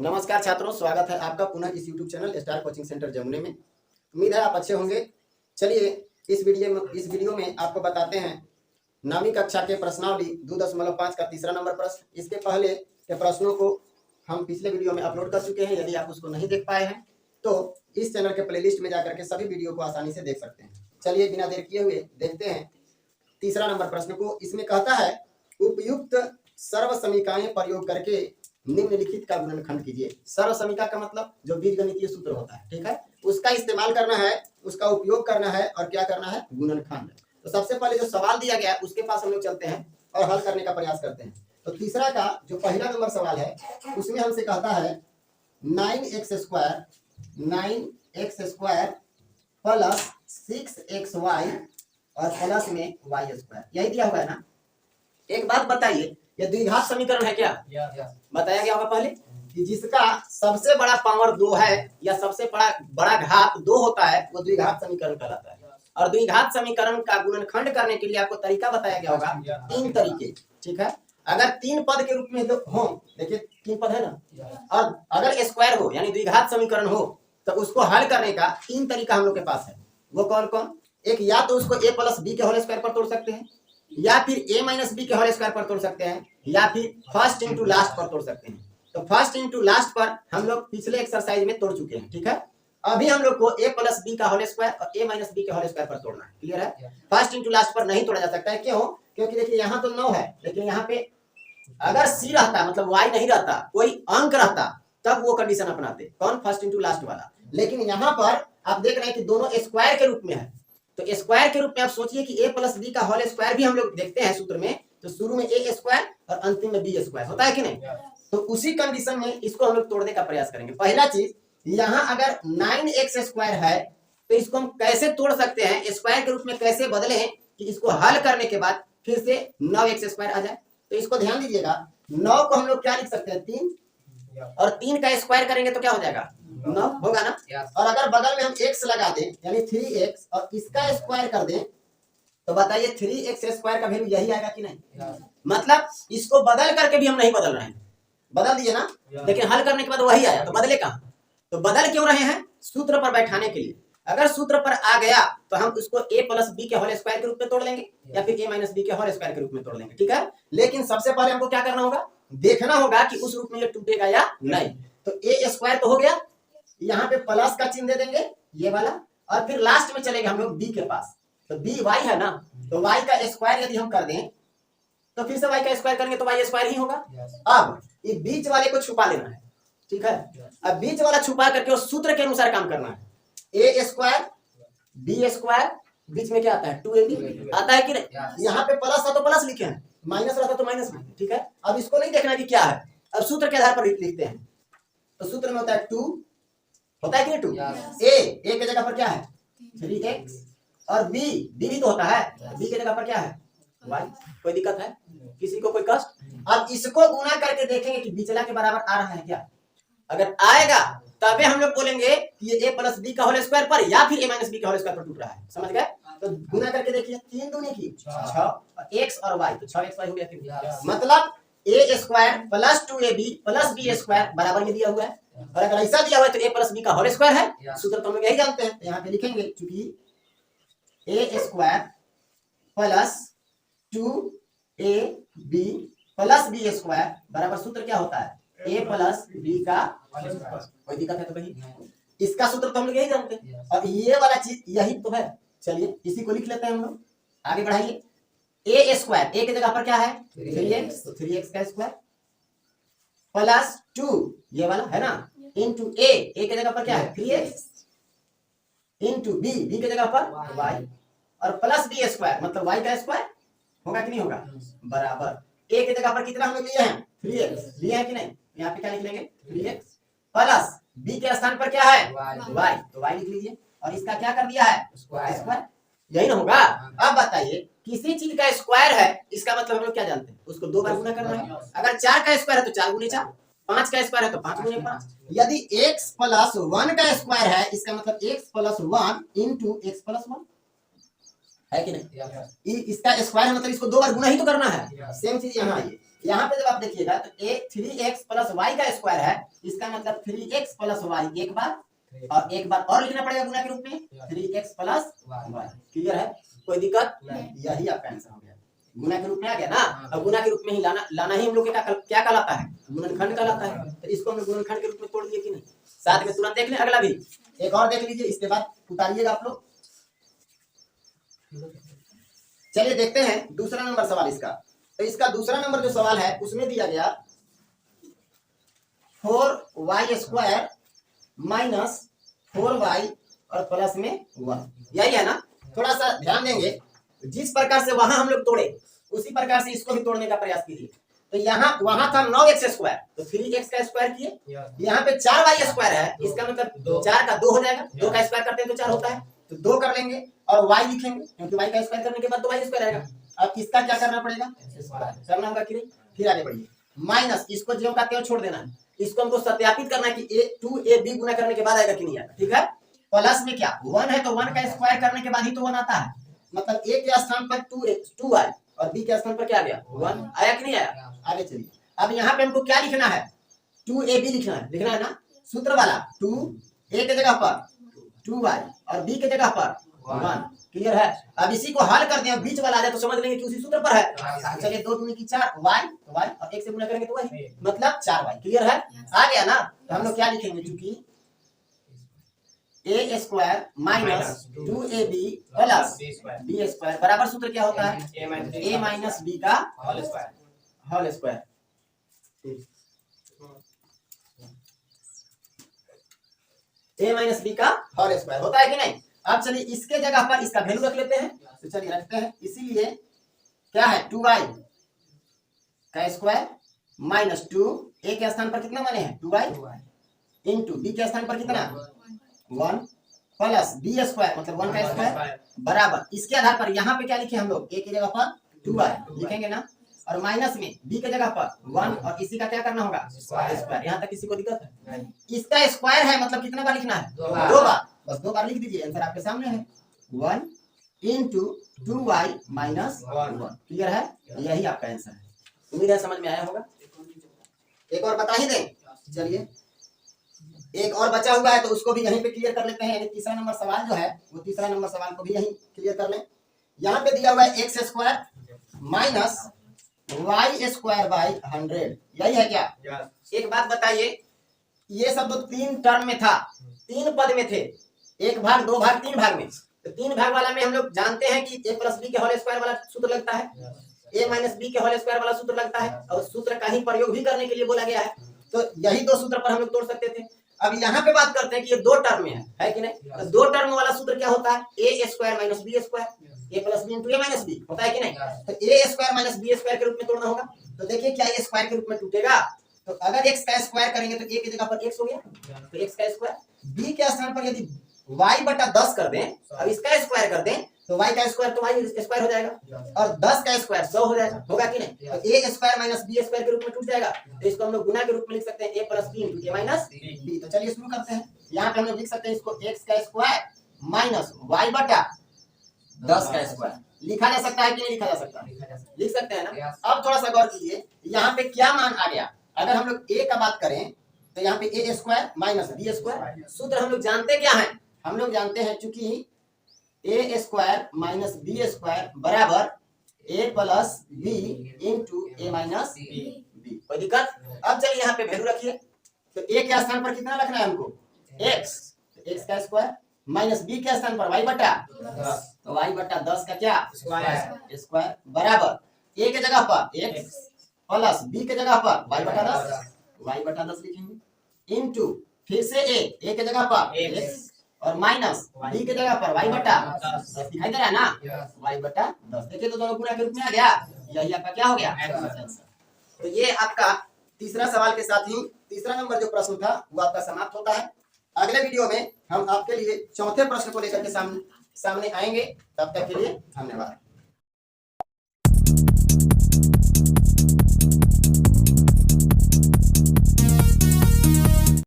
नमस्कार छात्रों, स्वागत है आपका पुनः इस YouTube channel star coaching centre जमुने में। उम्मीद है आप अच्छे होंगे। चलिए इस वीडियो में आपको बताते हैं 9वीं कक्षा के प्रश्नावली 2.5 का तीसरा नंबर प्रश्न। इसके पहले के प्रश्नों को हम पिछले वीडियो में अपलोड कर चुके हैं। यदि आप उसको नहीं देख पाए हैं तो इस चैनल के प्लेलिस्ट में जाकर के सभी वीडियो को आसानी से देख सकते हैं। चलिए बिना देर किए हुए देखते हैं तीसरा नंबर प्रश्न को। इसमें कहता है उपयुक्त सर्व समीकरण प्रयोग करके निम्नलिखित का गुणनखंड कीजिए। सर्व समीकरण का मतलब जो बीजगणितीय सूत्र होता है, ठीक है, उसका इस्तेमाल करना है, उसका उपयोग करना है और क्या करना है, गुणनखंड। तो सबसे पहले जो सवाल दिया गया है उसके पास हम लोग चलते हैं और हल करने का प्रयास करते हैं। तो तीसरा का जो पहला नंबर सवाल है उसमें हमसे कहता है 9x² प्लस 6xy और प्लस में y²। यही दिया हुआ है ना। एक बात बताइए, ये द्विघात समीकरण है क्या? बताया गया होगा पहले कि जिसका सबसे बड़ा पावर 2 है या सबसे बड़ा घात 2 होता है वो द्विघात समीकरण कहलाता है। और द्विघात समीकरण का गुणनखंड करने के लिए आपको तरीका बताया गया होगा, 3 तरीके, ठीक है। अगर 3 पद के रूप में हो, देखिए 3 पद है ना, और अगर स्क्वायर हो यानी द्विघात समीकरण हो तो उसको हल करने का 3 तरीका हम लोग के पास है। वो कौन कौन? एक, या तो उसको a + b के होल स्क्वायर पर तोड़ सकते हैं, या फिर a - b के होल स्क्वायर पर तोड़ सकते हैं, या फिर फर्स्ट इंटू लास्ट पर तोड़ सकते हैं। तो फर्स्ट इंटू लास्ट पर हम लोग पिछले एक्सरसाइज में तोड़ चुके हैं, ठीक है। अभी हम लोग को a + b का होल स्क्वायर और a - b के होल स्क्वायर पर तोड़ना है। क्लियर है? फर्स्ट इंटू लास्ट पर नहीं तोड़ा जा सकता है। क्यों? क्योंकि देखिए यहाँ तो 9 है, लेकिन यहाँ पे अगर c रहता मतलब y नहीं रहता, कोई अंक रहता, तब वो कंडीशन अपनाते। कौन? फर्स्ट इंटू लास्ट वाला। लेकिन यहाँ पर आप देख रहे हैं कि दोनों स्क्वायर के रूप में है। तो स्क्वायर के रूप में आप सोचिए कि a + b का होल स्क्वायर भी हम लोग देखते हैं सूत्र में, तो शुरू में a² और अंतिम में b² होता है कि नहीं। तो उसी कंडीशन में इसको हम लोग तोड़ने का प्रयास करेंगे। पहला चीज, यहाँ अगर 9x² है तो इसको हम कैसे तोड़ सकते हैं, स्क्वायर के रूप में कैसे बदले कि इसको हल करने के बाद फिर से 9x² आ जाए। तो इसको ध्यान दीजिएगा, 9 को हम लोग क्या लिख सकते हैं, 3, और 3 का स्क्वायर करेंगे तो क्या हो जाएगा, 9 होगा ना। और अगर बगल में हम x लगा दें यानी 3x और इसका स्क्वायर कर दें तो बताइए 3x² का वैल्यू यही आएगा कि नहीं। मतलब इसको बदल करके भी हम नहीं बदल रहे हैं, बदल दिए ना, लेकिन हल करने के बाद वही आया, तो बदले कहाँ? तो बदल क्यों रहे हैं? सूत्र पर बैठाने के लिए। अगर सूत्र पर आ गया तो हम उसको a + b के होल स्क्वायर के रूप में तोड़ लेंगे या फिर a - b के होल स्क्वायर के रूप में तोड़ लेंगे, ठीक है। लेकिन सबसे पहले हमको क्या करना होगा, देखना होगा कि उस रूप में ये टूटेगा या नहीं। तो a² तो हो गया, यहाँ पे प्लस का चिन्ह दे देंगे ये वाला, और फिर लास्ट में चलेंगे हम लोग b के पास। तो b y है ना, तो y का स्क्वायर यदि हम कर दें तो फिर से y का स्क्वायर करेंगे तो y² ही होगा। अब ये बीच वाले को छुपा लेना है, ठीक है। अब बीच वाला छुपा करके उस सूत्र के अनुसार काम करना है। a² b² बीच में क्या आता है, 2ab आता है कि नहीं। यहाँ पे प्लस था तो प्लस लिखे हैं, माइनस रहता तो माइनस लिखे, ठीक है। अब इसको नहीं देखना कि क्या है, अब सूत्र के आधार पर लिखते हैं। तो सूत्र में होता है 2, होता है कि नहीं 2। a के जगह पर क्या है 3x, और b भी तो होता है, b के जगह पर क्या है y। कोई दिक्कत है किसी को, कोई कष्ट? अब इसको गुना करके देखेंगे कि बीचला के बराबर आ रहा है क्या। अगर आएगा तबे हम लोग बोलेंगे कि ये a + b का होल स्क्वायर पर या फिर a - b का होल स्क्वायर पर टूट रहा है। समझ गए? तो गुना करके देखिए, 3 दूनी की 6, x और y, तो 6xy हो गया फिर। मतलब a² + 2ab + b² बराबर ये दिया हुआ है। और अगर ऐसा दिया हुआ है तो a + b का होल स्क्वायर है, सूत्र तो हम लोग यही जानते हैं। यहाँ पे लिखेंगे क्योंकि a² + 2ab + b² बराबर सूत्र क्या होता है, a + b का होल स्क्वायर। कोई दिक्कत है तो कहीं, इसका सूत्र तो हम लोग यही जानते हैं और ये वाला चीज यही तो है। चलिए इसी को लिख लेते हैं हम लोग, आगे बढ़ाइए। a² a के जगह पर क्या है 3x, तो 3x का स्क्वायर प्लस 2 ये वाला है ना, इंटू a के जगह पर क्या है 3x, इंटू b के जगह पर y, और प्लस b² मतलब y का स्क्वायर होगा कि नहीं होगा, बराबर a के जगह पर कितना हम लोग लिए हैं 3x लिए हैं कि नहीं। यहाँ पे क्या लिख लेंगे 3x प्लस b के स्थान पर क्या है y, तो y लिख लीजिए, और इसका क्या कर दिया है स्क्वायर, यही ना होगा। अब बताइए किसी चीज का स्क्वायर है, इसका मतलब हम लोग क्या जानते हैं, उसको 2 बार गुना करना है। अगर 4 का स्क्वायर है तो 4 × 4, 5 का स्क्वायर है तो 5 × 5। यदि x + 1 का स्क्वायर है, इसका मतलब x + 1 इंटू x + 1 है कि नहीं। इसका स्क्वायर मतलब इसको 2 बार गुना ही तो करना है। सेम चीज यहाँ आइए, यहाँ पे जब आप देखिएगा तो ए 3x प्लस वाई का स्क्वायर है, इसका मतलब 3x प्लस वाई एक बार और एक बार और लिखना पड़ेगा गुना के रूप में 3x प्लस वाई। क्लियर है, कोई दिक्कत नहीं? यही आपका आंसर हो गया, गुना के रूप में आ गया ना। अब गुना के रूप में ही लाना ही हम लोग क्या कहलाता है, गुणनखंड कहलाता है। तो इसको हम गुणनखंड के रूप में तोड़ दिए कि नहीं। साथ में तुरंत देख लें अगला भी, एक और देख लीजिए, इसके बाद उतारिएगा आप लोग। चलिए देखते हैं दूसरा नंबर सवाल इसका। तो इसका दूसरा नंबर जो सवाल है उसमें दिया गया 4y स्क्वायर माइनस 4y और प्लस में 1, यही है ना। थोड़ा सा ध्यान देंगे, जिस प्रकार से वहां हम लोग तोड़े उसी प्रकार से इसको भी तोड़ने का प्रयास कीजिए। तो यहाँ वहां था 9x स्क्वायर, तो 3x का स्क्वायर किए, यहाँ पे 4y स्क्वायर है, इसका मतलब 4 का 2 हो जाएगा, 2 का स्क्वायर करते हैं तो 4 होता है, तो 2 कर लेंगे और y लिखेंगे क्योंकि y का स्क्वायर करने के बाद तो y स्क्वायर आएगा। अब इसका क्या करना पड़ेगा, करना होगा कि नहीं। फिर आगे बढ़िए, माइनस इसको ज्यों का त्यों छोड़ देना है, इसको हमको सत्यापित करना है कि 2ab गुना करने के बाद आएगा कि नहीं आएगा। ठीक है, प्लस में क्या 1 है तो 1 का स्क्वायर करने के बाद ही तो 1 आता है, मतलब a के स्थान पर 2y और b के स्थान पर क्या आ गया 1 आया कि नहीं आया। आगे चलिए, अब यहाँ पे हमको क्या लिखना है, 2ab लिखना है ना, सूत्र वाला 2a के जगह पर 2y और b के जगह पर 1। क्लियर है, अब इसी को हल कर दें, बीच वाला आ जाए तो समझ लेंगे कि उसी सूत्र पर है। चलिए 2 दूनी की 4 y, तो y और 1 से गुणा करेंगे तो y, मतलब 4y। क्लियर है, आ गया ना। तो हम लोग क्या लिखेंगे, चूंकि a square minus 2ab plus b square बराबर सूत्र क्या होता है, a माइनस b का whole square. a minus b का होल स्क्वायर होता है कि नहीं। अब चलिए इसके जगह पर इसका वैल्यू रख लेते हैं, तो चलिए रखते हैं। इसीलिए क्या है 2y का स्क्वायर माइनस 2 a के स्थान पर कितना माने हैं 2y इंटू b के स्थान पर कितना 1 प्लस b स्क्वायर मतलब 1 का स्क्वायर बराबर, इसके आधार पर यहाँ पे क्या लिखे हम लोग, a की जगह पर 2y लिखेंगे ना, और माइनस में b के जगह पर 1 और इसी का क्या करना होगा स्क्वायर। यहाँ तक किसी को दिक्कत है, इसका स्क्वायर है मतलब कितना बार लिखना है 2 बार, बस 2 बार लिख दीजिए, आंसर आपके सामने है 1 इंटू 2y माइनस 1। क्लियर है, यही आपका आंसर है। उम्मीद है समझ में आया होगा। एक और बता ही दें, चलिए एक और बचा हुआ है तो उसको भी यहीं पे क्लियर कर लेते हैं, यानी तीसरा नंबर सवाल जो है वो तीसरा नंबर सवाल को भी यहीं क्लियर कर लें। यहाँ पे दिया हुआ है x square minus y square by 100, यही है क्या। एक बात बताइए, ये सब तो 3 टर्म में था, 3 पद में थे, 1 भाग 2 भाग 3 भाग में, तो 3 भाग वाला में हम लोग जानते हैं कि a प्लस b के होल स्क्वायर वाला सूत्र लगता है, a माइनस b के होल स्क्वायर वाला सूत्र लगता है, और सूत्र का ही प्रयोग भी करने के लिए बोला गया है, तो यही 2 सूत्र पर हम लोग तोड़ सकते थे। अब यहाँ पे बात करते हैं कि ये 2 टर्म में है कि नहीं, तो 2 टर्म वाला सूत्र क्या होता है, a square minus b square, a plus b into a minus b होता है कि नहीं। तो a square minus b square के रूप में तोड़ना होगा, तो देखिए क्या ये स्क्वायर के रूप में टूटेगा, तो अगर x का स्क्वायर करेंगे तो a की जगह पर x हो गया, तो x का स्क्वायर, b के स्थान पर यदि y बटा 10 कर दें, अब इसका स्क्वायर कर दें तो y का स्क्वायर तो y स्क्वायर हो जाएगा, और 10 का स्क्वायर 100 हो जाएगा, होगा कि नहीं। तो a square minus b square के रूप में टूट जाएगा, तो इसको हम लोग गुना के रूप में लिख सकते हैं a plus b into a minus b। तो चलिए शुरू करते हैं। यहाँ पे हम लोग लिख सकते हैं इसको x का स्क्वायर माइनस y बटा 10 का स्क्वायर, लिखा जा सकता है कि नहीं लिखा जा सकता, लिख सकते हैं ना। अब थोड़ा सा गौर कीजिए, यहाँ पे क्या मान आ गया, अगर हम लोग a का बात करें तो यहाँ पे a square minus b square, सूत्र हम लोग जानते क्या है, हम लोग जानते हैं चूंकि a square minus b square बराबर a plus b into a minus b। कोई दिक्कत। अब चलिए यहाँ पे वैल्यू रखिए, तो a के स्थान पर कितना रखना है हमको x, तो x का स्क्वायर माइनस b के स्थान पर y बटा 10, तो y बटा 10 का क्या स्क्वायर बराबर a के जगह पर x प्लस b के जगह पर y बटा 10 लिखेंगे इंटू फिर से a के जगह पर x और माइनस b के जगह पर y बटा 10 दिखाई दे रहा है ना, y बटा 10। देखिए तो दोनों गुणा के रूप में आ गया, यही आपका क्या हो गया आंसर। तो ये आपका तीसरा सवाल के साथ ही तीसरा नंबर जो प्रश्न था वो आपका समाप्त होता है। अगले वीडियो में हम आपके लिए चौथे प्रश्न को लेकर के सामने आएंगे, तब तक के लिए धन्यवाद।